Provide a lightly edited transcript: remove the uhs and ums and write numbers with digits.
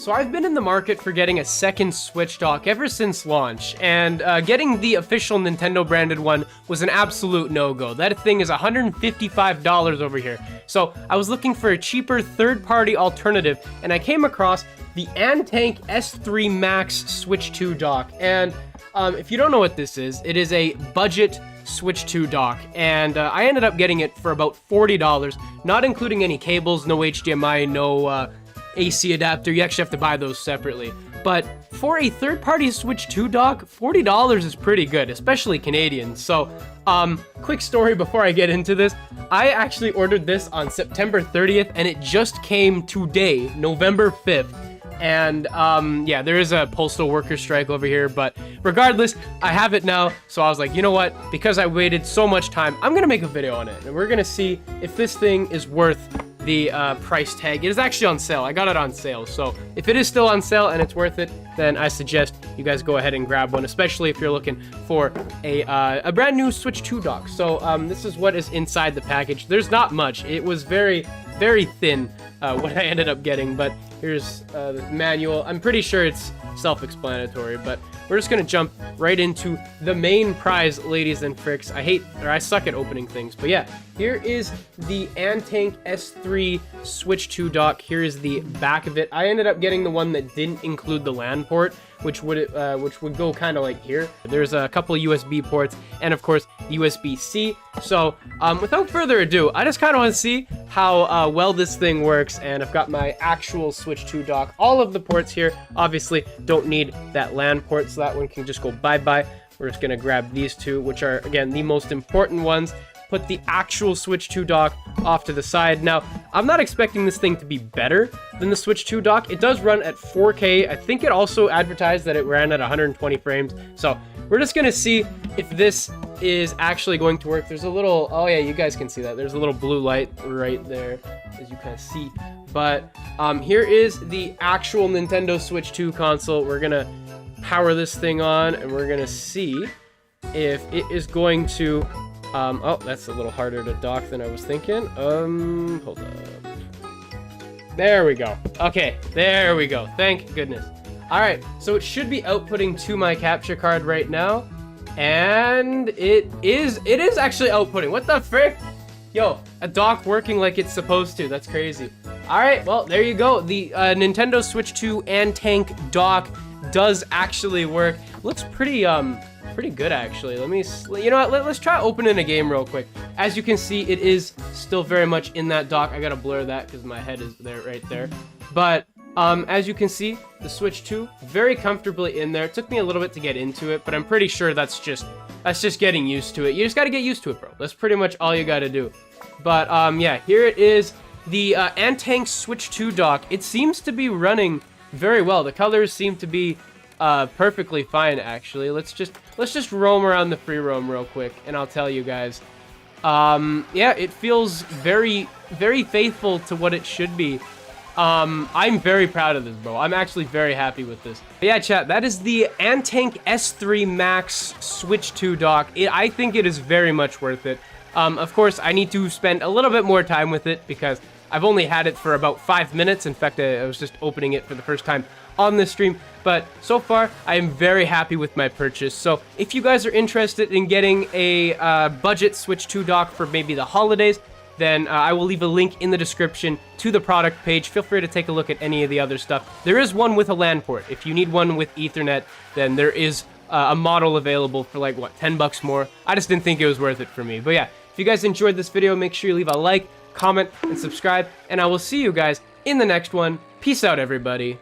So I've been in the market for getting a second Switch dock ever since launch, and getting the official Nintendo branded one was an absolute no-go. That thing is $155 over here. So I was looking for a cheaper third-party alternative, and I came across the ANTANK S3 MAX Switch 2 dock. And if you don't know what this is, it is a budget Switch 2 dock, and I ended up getting it for about $40, not including any cables, no HDMI, no AC adapter. You actually have to buy those separately. But for a third-party Switch 2 dock, $40 is pretty good, especially Canadian. So, quick story before I get into this. I actually ordered this on September 30th, and it just came today, November 5th. And, yeah, there is a postal worker strike over here, but regardless, I have it now. So I was like, you know what? Because I waited so much time, I'm gonna make a video on it, and we're gonna see if this thing is worth the price tag. It is actually on sale. I got it on sale. So if it is still on sale and it's worth it, then I suggest you guys go ahead and grab one, especially if you're looking for a brand new Switch 2 dock. So this is what is inside the package. There's not much. It was very, very thin what I ended up getting, but here's the manual. I'm pretty sure it's self-explanatory, but we're just gonna jump right into the main prize, ladies and fricks. I suck at opening things, but yeah, here is the ANTANK S3 Switch 2 dock. Here is the back of it. I ended up getting the one that didn't include the LAN port, which would go kind of like here. There's a couple USB ports, and of course USB-C. So without further ado, I just kind of want to see how well this thing works, and I've got my actual Switch 2 dock. All of the ports here obviously don't need that LAN port, so that one can just go bye-bye. We're just gonna grab these two, which are, again, the most important ones. Put the actual Switch 2 dock off to the side. Now, I'm not expecting this thing to be better than the Switch 2 dock. It does run at 4K. I think it also advertised that it ran at 120 frames. So we're just gonna see if this is actually going to work. There's a little, oh yeah, you guys can see that. There's a little blue light right there, as you kind of see. But here is the actual Nintendo Switch 2 console. We're gonna power this thing on, and we're gonna see if it is going to oh, that's a little harder to dock than I was thinking. Hold up. There we go. Okay, there we go. Thank goodness. All right, so it should be outputting to my capture card right now, and it is actually outputting. What the frick? Yo, a dock working like it's supposed to. That's crazy. All right, well, there you go. The Nintendo Switch 2 ANTANK dock does actually work. Looks pretty good, actually. You know what, let's try opening a game real quick. As you can see, it is still very much in that dock. I gotta blur that because my head is there, right there. But as you can see, the Switch 2 very comfortably in there. It took me a little bit to get into it, but I'm pretty sure that's just getting used to it. You just gotta get used to it, bro. That's pretty much all you gotta do. But yeah, here it is, the ANTANK Switch 2 dock. It seems to be running very well. The colors seem to be perfectly fine, actually. Let's just roam around the free roam real quick, and I'll tell you guys. Yeah, it feels very, very faithful to what it should be. I'm very proud of this, bro. I'm actually very happy with this. But yeah, chat, that is the ANTANK S3 MAX Switch 2 dock. I think it is very much worth it. Of course, I need to spend a little bit more time with it because I've only had it for about 5 minutes. In fact, I was just opening it for the first time on this stream, but so far I am very happy with my purchase. So if you guys are interested in getting a budget Switch 2 dock for maybe the holidays, then I will leave a link in the description to the product page. Feel free to take a look at any of the other stuff. There is one with a LAN port. If you need one with Ethernet, then there is a model available for like, what, 10 bucks more. I just didn't think it was worth it for me. But yeah, if you guys enjoyed this video, make sure you leave a like, comment, and subscribe, and I will see you guys in the next one. Peace out, everybody.